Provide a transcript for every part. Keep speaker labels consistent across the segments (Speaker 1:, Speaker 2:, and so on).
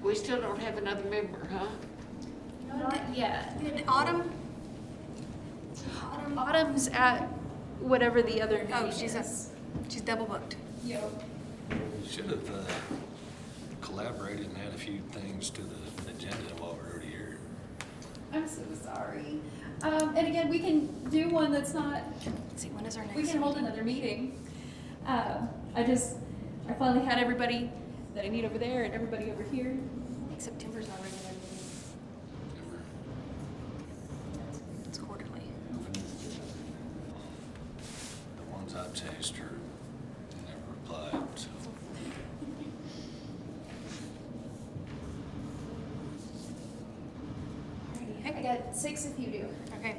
Speaker 1: We still don't have another member, huh?
Speaker 2: Not yet.
Speaker 3: And Autumn?
Speaker 2: Autumn's at whatever the other name
Speaker 3: Oh,
Speaker 2: is.
Speaker 3: she's double booked.
Speaker 2: Yep.
Speaker 4: We should have collaborated and add a few things to the agenda while we're already here.
Speaker 2: I'm so sorry. And again, we can do one that's not,
Speaker 3: Let's see, when is our next
Speaker 2: we can hold
Speaker 3: meeting?
Speaker 2: another meeting. I finally had everybody that I need over there and everybody over here.
Speaker 3: I think September's our regular meeting. It's quarterly.
Speaker 4: The ones I've chased her never replied, so.
Speaker 2: I got 6 if you do.
Speaker 3: Okay.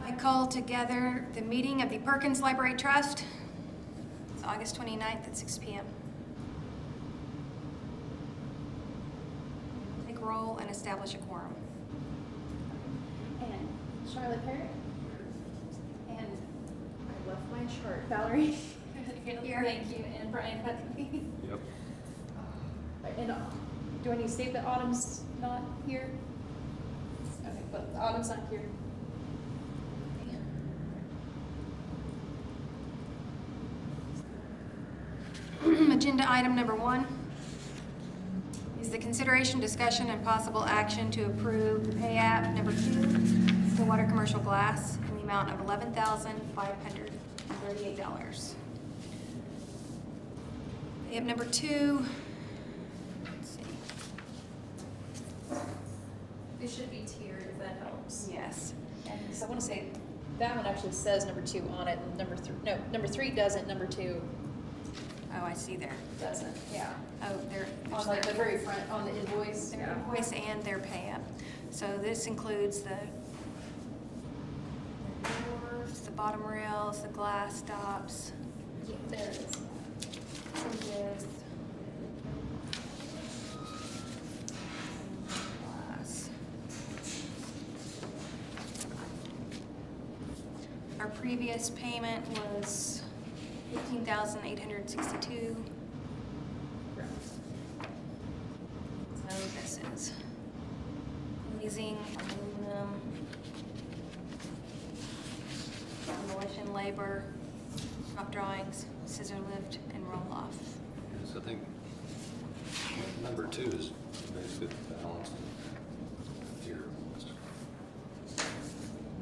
Speaker 3: I call together the meeting of the Perkins Library Trust. It's August 29th at 6 p.m. Take roll and establish a quorum.
Speaker 2: And Charlotte Parrott. And I left my chart. Valerie.
Speaker 3: Here.
Speaker 2: Thank you. And Brian Huckabee.
Speaker 4: Yep.
Speaker 2: And do I need to state that Autumn's not here? Okay, but Autumn's not here.
Speaker 3: Agenda item number 1 is the consideration, discussion, and possible action to approve the pay app number 2, Stillwater Commercial Glass, in the amount of $11,538. Pay app number 2, let's see,
Speaker 2: It should be tiered if that helps.
Speaker 3: yes.
Speaker 2: And so I want to say that one actually says number 2 on it, and number 3 doesn't. Number 2
Speaker 3: Oh, I see there.
Speaker 2: doesn't. Yeah.
Speaker 3: Oh, there.
Speaker 2: On like the very front on the invoice.
Speaker 3: Their invoice and their pay app. So this includes the doors, the bottom rails, the glass stops,
Speaker 2: Yeah, there it is.
Speaker 3: this. Glass. Our previous payment was $15,862. So this is glazing, aluminum, demolition labor, top drawings, scissor lift, and roll off.
Speaker 4: Yes, I think number 2 is basically balanced here.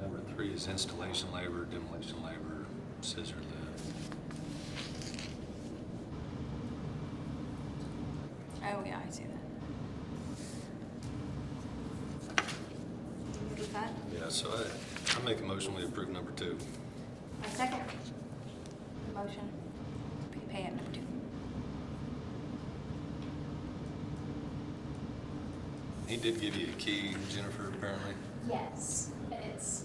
Speaker 4: Number 3 is installation labor, demolition labor, scissor lift.
Speaker 3: Oh, yeah, I see that. Do you get that?
Speaker 4: Yeah, so I make a motion we approve number 2.
Speaker 3: I second. Motion. Pay at number 2.
Speaker 4: He did give you a key, Jennifer, apparently.
Speaker 2: Yes. And it's,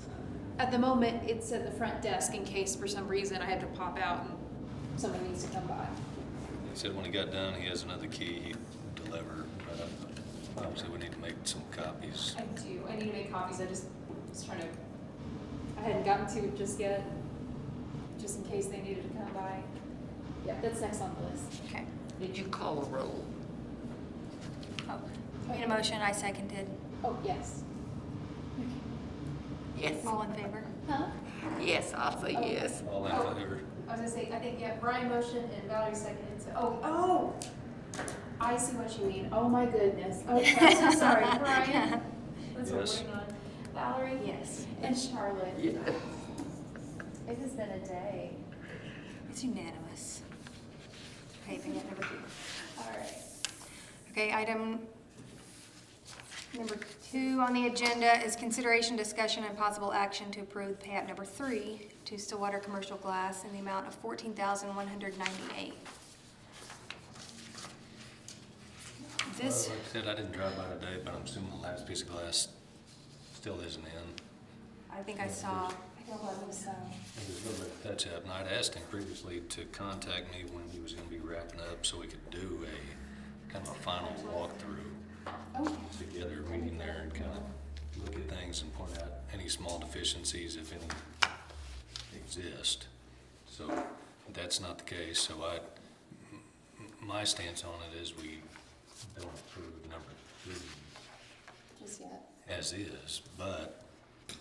Speaker 2: at the moment, it's at the front desk in case for some reason I have to pop out and somebody needs to come by.
Speaker 4: He said when he got done, he has another key he'd deliver, but obviously we need to make some copies.
Speaker 2: I do. I need to make copies. I just was trying to, I hadn't gotten to it just yet, just in case they needed to come by. Yeah, that's next on the list.
Speaker 3: Okay.
Speaker 1: Did you call a roll?
Speaker 3: Oh, made a motion, I seconded.
Speaker 2: Oh, yes.
Speaker 1: Yes.
Speaker 3: All in favor?
Speaker 2: Huh?
Speaker 1: Yes, I'll say yes.
Speaker 4: All in
Speaker 2: Oh.
Speaker 4: favor?
Speaker 2: I was gonna say, I think, yeah, Brian motioned and Valerie seconded, so, oh, I see what you mean. Oh, my goodness. Oh, I'm so sorry, Brian. That's what we're
Speaker 4: Yes.
Speaker 2: waiting on. Valerie?
Speaker 3: Yes.
Speaker 2: And Charlotte?
Speaker 1: Yes.
Speaker 2: It has been a day.
Speaker 3: It's unanimous. Okay, pay at number 2.
Speaker 2: All right.
Speaker 3: Okay, item number 2 on the agenda is consideration, discussion, and possible action to approve pay app number 3 to Stillwater Commercial Glass in the amount of $14,198. This,
Speaker 4: Like I said, I didn't drive by today, but I'm assuming the last piece of glass still isn't in.
Speaker 3: I think I saw,
Speaker 2: I don't let them
Speaker 4: It was a little bit of touch up, and I'd asked him previously to contact me when he was gonna be wrapping up so we could do a kind of a final walkthrough
Speaker 2: Oh,
Speaker 4: together, meeting there and kind of look at things and point out any small deficiencies, if any, exist. So that's not the case, so my stance on it is we don't approve number 3
Speaker 2: Just yet.
Speaker 4: as is, but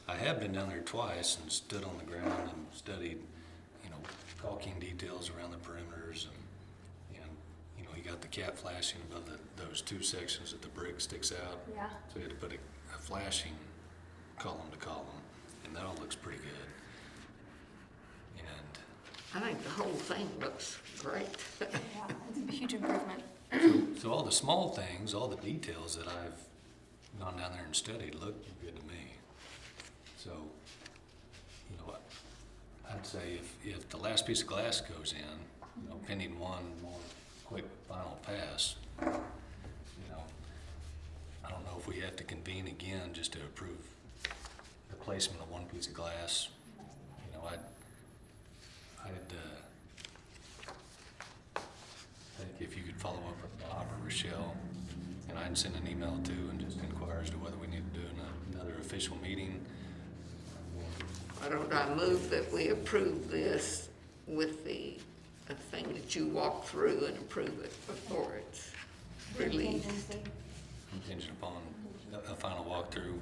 Speaker 4: I have been down there twice and stood on the ground and studied, caulking details around the perimeters and he got the cat flashing above those 2 sections that the brick sticks out.
Speaker 3: Yeah.
Speaker 4: So he had to put a flashing column to column, and that all looks pretty good. And
Speaker 1: I think the whole thing looks great.
Speaker 3: Yeah, it's a huge improvement.
Speaker 4: so all the small things, all the details that I've gone down there and studied look good to me. So, I'd say if the last piece of glass goes in, pending one more quick final pass, I don't know if we have to convene again just to approve the placement of one piece of glass. I'd think if you could follow up with Bob or Rochelle, and I'd send an email too and just inquire as to whether we need to do another official meeting.
Speaker 1: Why don't I move that we approve this with the thing that you walk through and approve it before it's released?
Speaker 4: Contingent upon a final walkthrough.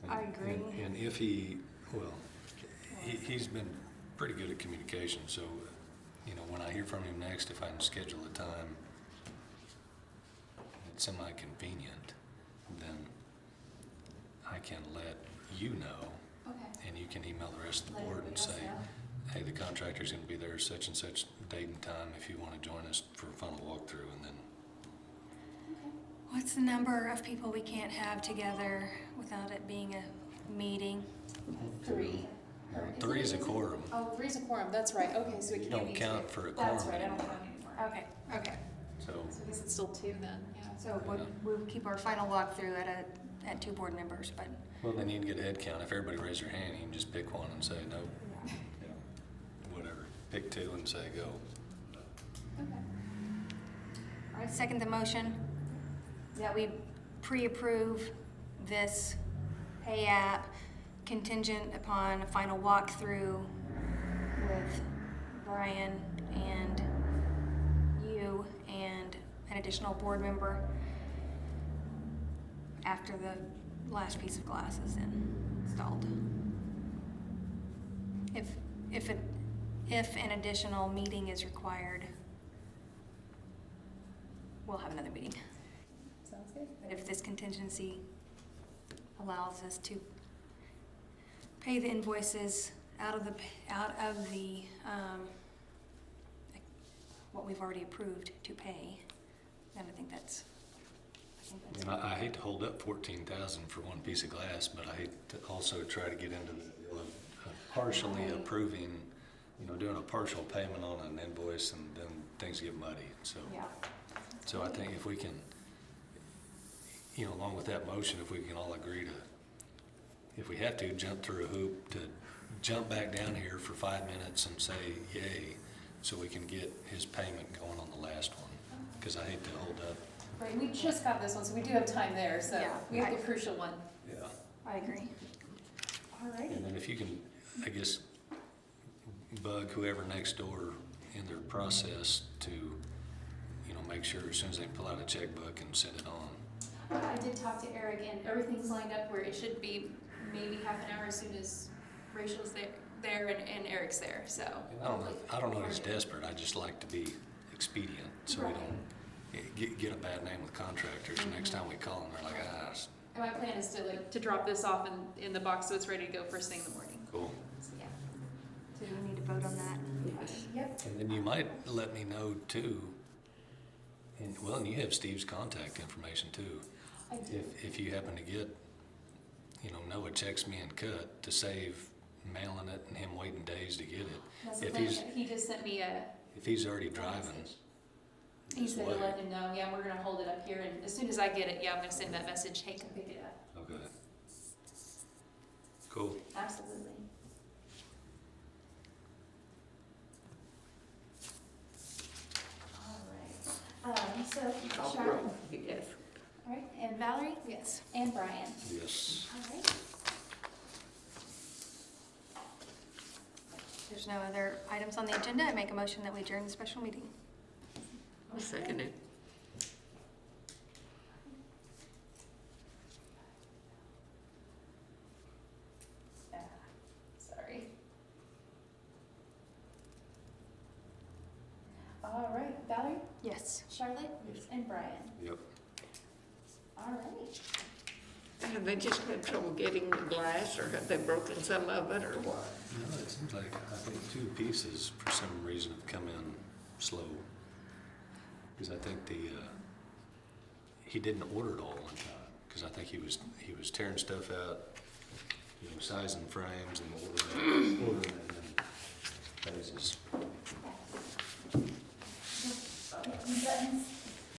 Speaker 3: I agree.
Speaker 4: And if he's been pretty good at communication, so, when I hear from him next, if I can schedule a time that's semi-convenient, then I can let you know,
Speaker 2: Okay.
Speaker 4: and you can email the rest of the
Speaker 2: Let
Speaker 4: board and
Speaker 2: everybody
Speaker 4: say,
Speaker 2: else know.
Speaker 4: hey, the contractor's gonna be there such and such date and time if you wanna join us for a final walkthrough, and then
Speaker 3: What's the number of people we can't have together without it being a meeting?
Speaker 2: 3.
Speaker 4: 3 is a quorum.
Speaker 2: Oh, 3's a quorum, that's right, okay, so it
Speaker 4: You
Speaker 2: can't
Speaker 4: don't
Speaker 2: be
Speaker 4: count
Speaker 2: 2.
Speaker 4: for a
Speaker 2: That's
Speaker 4: quorum
Speaker 2: right, I don't
Speaker 4: anymore.
Speaker 2: count anymore.
Speaker 3: Okay.
Speaker 4: So,
Speaker 2: So I guess it's still 2 then, yeah.
Speaker 3: So we'll keep our final walkthrough at 2 board members, but.
Speaker 4: well, they need to get a head count. If everybody raises their hand, you can just pick one and say, no, whatever. Pick 2 and say, go.
Speaker 2: Okay.
Speaker 3: All right, second the motion that we pre-approve this pay app contingent upon a final walkthrough with Brian and you and an additional board member after the last piece of glass is installed. If an additional meeting is required, we'll have another meeting.
Speaker 2: Sounds good.
Speaker 3: But if this contingency allows us to pay the invoices out of the what we've already approved to pay, then I think that's.
Speaker 4: And I hate to hold up 14,000 for one piece of glass, but I hate to also try to get into the deal of partially approving, doing a partial payment on an invoice, and then things get muddy. So,
Speaker 3: Yeah.
Speaker 4: so I think if we can, along with that motion, if we can all agree to, if we have to jump through a hoop, to jump back down here for 5 minutes and say yay, so we can get his payment going on the last one, because I hate to hold up.
Speaker 2: Right, we just got this one, so we do have time there, so
Speaker 3: Yeah.
Speaker 2: we have the crucial one.
Speaker 4: Yeah.
Speaker 3: I agree.
Speaker 2: All righty.
Speaker 4: And then if you can, I guess, bug whoever next door in their process to, make sure as soon as they pull out a checkbook and send it on.
Speaker 2: I did talk to Eric, and everything's lined up where it should be maybe half an hour as soon as Rachel's there and Eric's there, so.
Speaker 4: And I don't know he's desperate, I just like to be expedient, so we don't get a bad name with contractors. Next time we call them, they're like,
Speaker 2: And my plan is to drop this off in the box so it's ready to go first thing in the morning.
Speaker 4: cool.
Speaker 2: So, yeah.
Speaker 3: So do we need to vote on that?
Speaker 2: Yep.
Speaker 4: And then you might let me know too, and you have Steve's contact information too.
Speaker 2: I do.
Speaker 4: If you happen to get, Noah checks me and cut to save mailing it and him waiting days to get it.
Speaker 2: That's the
Speaker 4: If
Speaker 2: thing,
Speaker 4: he's,
Speaker 2: he just sent me
Speaker 4: if he's already driving
Speaker 2: he
Speaker 4: this
Speaker 2: said to
Speaker 4: way.
Speaker 2: let him know, yeah, we're gonna hold it up here, and as soon as I get it, yeah, I'm gonna send that message, hey, come pick it up.
Speaker 4: Okay. Cool.
Speaker 2: Absolutely. All right, so
Speaker 1: Call
Speaker 2: Sharon,
Speaker 1: roll. Yes.
Speaker 2: all right, and Valerie? Yes. And Brian?
Speaker 4: Yes.
Speaker 2: All right.
Speaker 3: there's no other items on the agenda, I make a motion that we adjourn the special meeting.
Speaker 1: I'll second it.
Speaker 2: Sorry. All right, Valerie,
Speaker 3: Yes.
Speaker 2: Charlotte,
Speaker 1: Yes.
Speaker 2: and Brian.
Speaker 4: Yep.
Speaker 2: All right.
Speaker 1: Have they just had trouble getting the glass, or have they broken some of it, or what?
Speaker 4: No, it seems like, I think 2 pieces for some reason have come in slow. Because I think he didn't order it all one time, because I think he was tearing stuff out, you know, sizing frames and ordering it, and then that was just
Speaker 2: Buttons.